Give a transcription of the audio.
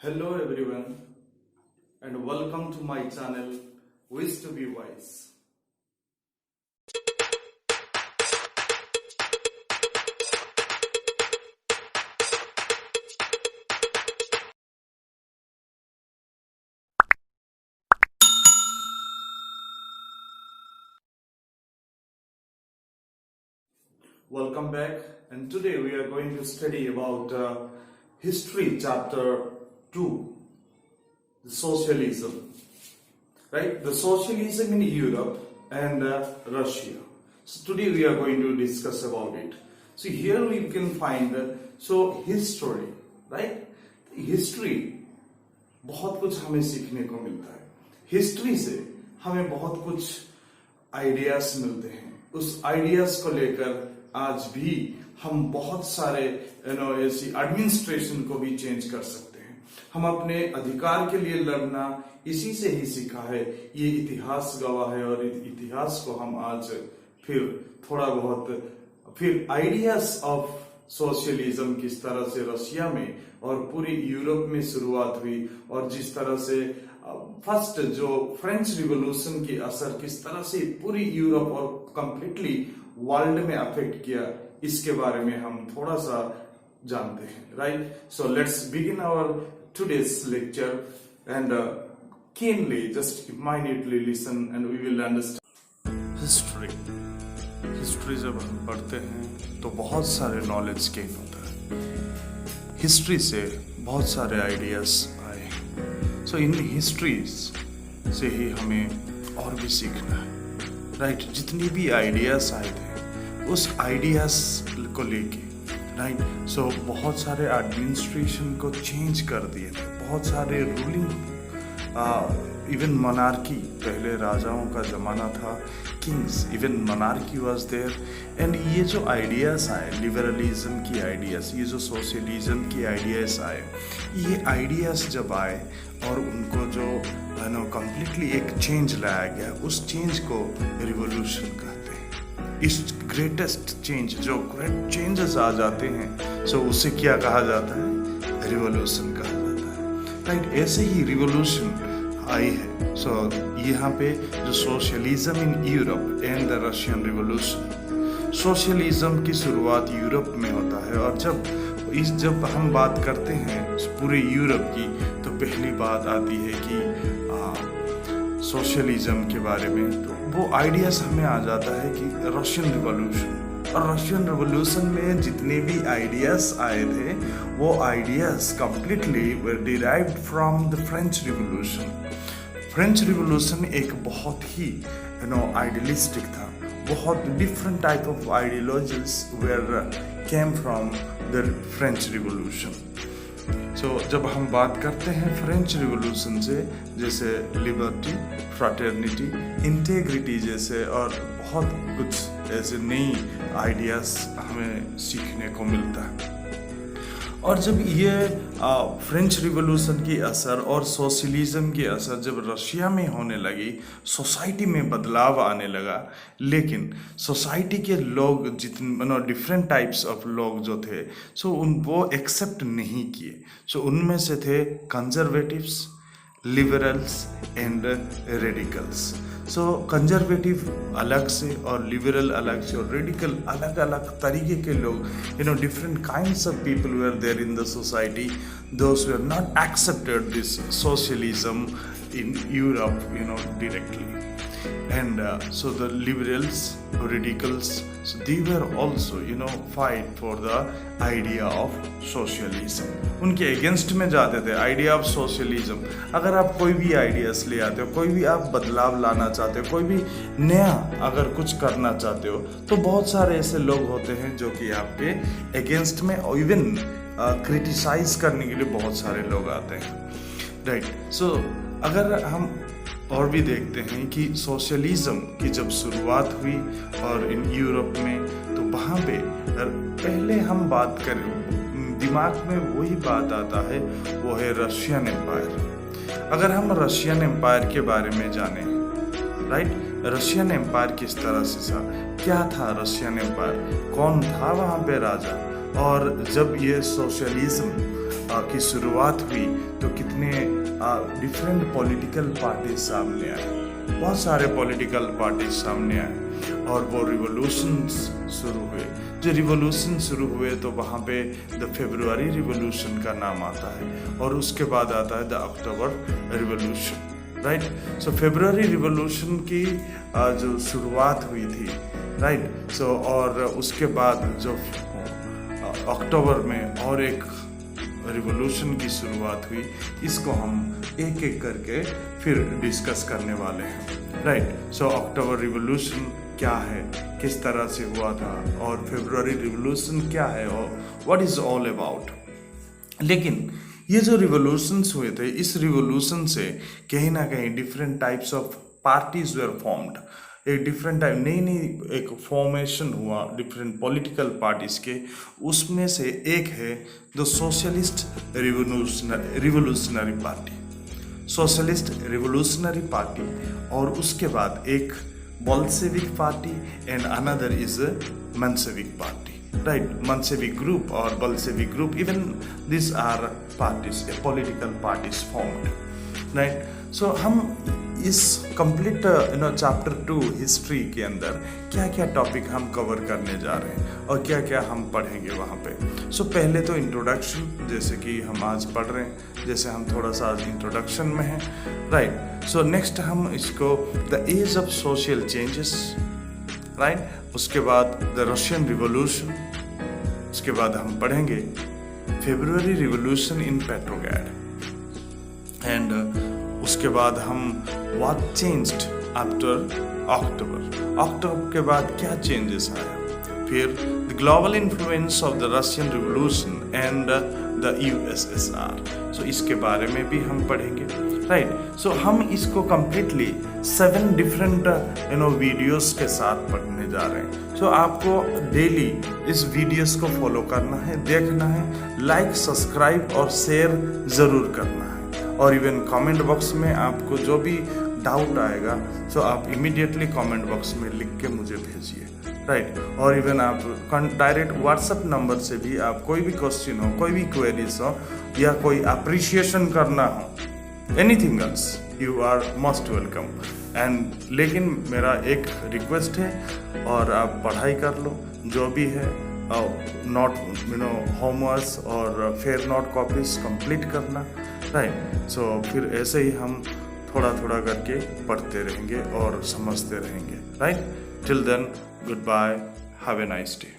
Hello everyone and welcome to my channel Wish to be Wise. Welcome back, and today we are going to study about history chapter 2, the socialism, right? The socialism in Europe and Russia. So today we are going to discuss about it. So here we can find history, right? History बहुत कुछ हमें सीखने को मिलता है. History से हमें बहुत कुछ आइडियाज मिलते हैं. उस आइडियाज को लेकर आज भी हम बहुत सारे ऐसी एडमिनिस्ट्रेशन को भी चेंज कर सकते हैं. हम अपने अधिकार के लिए लड़ना इसी से ही सीखा है. ये इतिहास गवाह है और इतिहास को हम आज फिर थोड़ा बहुत फिर आइडियाज ऑफ सोशलिज्म किस तरह से रशिया में और पूरी यूरोप में शुरुआत हुई और जिस तरह से फर्स्ट जो फ्रेंच रिवॉल्यूशन की असर किस तरह से पूरी यूरोप और कंप्लीटली वर्ल्ड में अफेक्ट किया, इसके बारे में हम थोड़ा सा जानते हैं, right? So let's begin our today's lecture and keenly just minutely listen and we will understand history जब हम पढ़ते हैं तो बहुत सारे नॉलेज गेन होता है. हिस्ट्री से बहुत सारे आइडियाज आए. सो इन हिस्ट्रीज से ही हमें और भी सीखना है, राइट? जितनी भी आइडियाज आए थे उस आइडियाज को लेके, राइट? सो बहुत सारे एडमिनिस्ट्रेशन को चेंज कर दिए थे. बहुत सारे रूलिंग इवन मोनार्की, पहले राजाओं का जमाना था, kings, even monarchy was there. And ये जो आइडियाज आए, लिबरलिज्म की आइडियाज, ये जो सोशलिज्म की आइडियाज आए, ये आइडियाज जब आए और उनको जो कंप्लीटली एक चेंज लाया गया, उस चेंज को रिवॉल्यूशन कहते हैं. इस ग्रेटेस्ट चेंज, जो ग्रेट चेंजेस आ जाते हैं, सो उसे क्या कहा जाता है? रिवॉल्यूशन कहा जाता है, राइट? ऐसे ही रिवॉल्यूशन आई है. सो यहाँ पे जो socialism in Europe and the Russian revolution, socialism की शुरुआत यूरोप में होता है. और जब हम बात करते हैं पूरे यूरोप की, तो पहली बात आती है कि सोशलिज्म के बारे में, तो वो आइडियाज हमें आ जाता है कि रशियन रिवॉल्यूशन. और रशियन रिवॉल्यूशन में जितने भी आइडियाज आए थे, वो ideas completely were derived from the French revolution. French revolution एक बहुत ही आइडियलिस्टिक था. बहुत different type of ideologies were came from the French revolution. So जब हम बात करते हैं फ्रेंच रिवॉल्यूशन से, जैसे लिबर्टी, फ्रैटर्निटी, इंटेग्रिटी जैसे और बहुत कुछ ऐसे नई आइडियाज हमें सीखने को मिलता है. और जब ये फ्रेंच रिवॉल्यूशन की असर और सोशलिज्म की असर जब रशिया में होने लगी, सोसाइटी में बदलाव आने लगा. लेकिन सोसाइटी के लोग जितने डिफरेंट टाइप्स ऑफ लोग जो थे, सो वो एक्सेप्ट नहीं किए. सो उनमें से थे conservatives, liberals and radicals. So conservative अलग से और लिबरल अलग से और रेडिकल अलग अलग तरीके के लोग, different kinds of people were there in the society. Those were not accepted this socialism in Europe, directly. And so the liberals, radicals, so they were also, fight for the idea of socialism. उनके against में जाते थे idea of socialism. अगर आप कोई भी ideas ले आते हो, कोई भी आप बदलाव लाना चाहते हो, कोई भी नया अगर कुछ करना चाहते हो, तो बहुत सारे ऐसे लोग होते हैं जो कि आपके अगेंस्ट में इवन क्रिटिसाइज करने के लिए बहुत सारे लोग आते हैं, राइट? सो अगर हम और भी देखते हैं कि सोशलिज्म की जब शुरुआत हुई और इन यूरोप में, तो वहाँ पे पहले हम बात करें, दिमाग में वही बात आता है, वो है रशियन एम्पायर. अगर हम रशियन एम्पायर के बारे में जाने, राइट? रशियन एम्पायर किस तरह से था, क्या था रशियन एम्पायर, कौन था वहाँ पे राजा, और जब ये सोशलिज्म की शुरुआत हुई तो कितने डिफरेंट पॉलिटिकल पार्टी सामने आए, बहुत सारे पॉलिटिकल पार्टी सामने आए और वो रिवॉल्यूशंस शुरू हुए। जो रिवॉल्यूशन शुरू हुए तो वहाँ पे द फरवरी रिवॉल्यूशन का नाम आता है और उसके बाद आता है the October revolution, right. So February revolution की जो शुरुआत हुई थी, राइट। सो और उसके बाद जो अक्टूबर में और एक रिवॉल्यूशन की शुरुआत हुई, इसको हम एक एक करके फिर डिस्कस करने वाले हैं, राइट। सो अक्टूबर रिवॉल्यूशन क्या है, किस तरह से हुआ था, और फरवरी रिवॉल्यूशन क्या है और व्हाट इज ऑल अबाउट। लेकिन ये जो रिवॉल्यूशंस हुए थे, इस रिवॉल्यूशन से कहीं ना कहीं different types of parties were formed. एक डिफरेंट टाइप नई एक फॉर्मेशन हुआ डिफरेंट पॉलिटिकल पार्टीज के। उसमें से एक है the socialist revolutionary party, socialist revolutionary party, और उसके बाद एक Bolshevik party and another is Menshevik party, right? Menshevik group or Bolshevik group, even these are parties, political parties formed, right? So हम इस कंप्लीट चैप्टर 2 हिस्ट्री के अंदर क्या क्या टॉपिक हम कवर करने जा रहे हैं और क्या क्या हम पढ़ेंगे वहाँ पे। सो पहले तो इंट्रोडक्शन, जैसे कि हम आज पढ़ रहे हैं, जैसे हम थोड़ा सा आज इंट्रोडक्शन में हैं, राइट। सो नेक्स्ट हम इसको the age of social changes, right. उसके बाद द रशियन रिवॉल्यूशन, उसके बाद हम पढ़ेंगे February revolution in Petrograd, and उसके बाद हम व्हाट चेंज्ड आफ्टर अक्टूबर के बाद क्या चेंजेस आया, फिर the global influence of the Russian revolution and the USSR. So इसके बारे में भी हम पढ़ेंगे, राइट। सो हम इसको कंप्लीटली 7 डिफरेंट वीडियोस के साथ पढ़ने जा रहे हैं। सो आपको डेली इस वीडियोस को फॉलो करना है, देखना है, लाइक, सब्सक्राइब और शेयर ज़रूर करना है। और इवन कमेंट बॉक्स में आपको जो भी डाउट आएगा सो आप इमीडिएटली कमेंट बॉक्स में लिख के मुझे भेजिए, राइट। और इवन आप डायरेक्ट व्हाट्सएप नंबर से भी आप कोई भी क्वेश्चन हो, कोई भी क्वेरीज हो, या कोई अप्रिशिएशन करना हो, anything else, you are most welcome. And लेकिन मेरा एक रिक्वेस्ट है, और आप पढ़ाई कर लो जो भी है, नोट होमवर्क्स और फेयर नोट कॉपीज कंप्लीट करना, राइट। सो फिर ऐसे ही हम थोड़ा थोड़ा करके पढ़ते रहेंगे और समझते रहेंगे, right. Till then, good bye, have a nice day.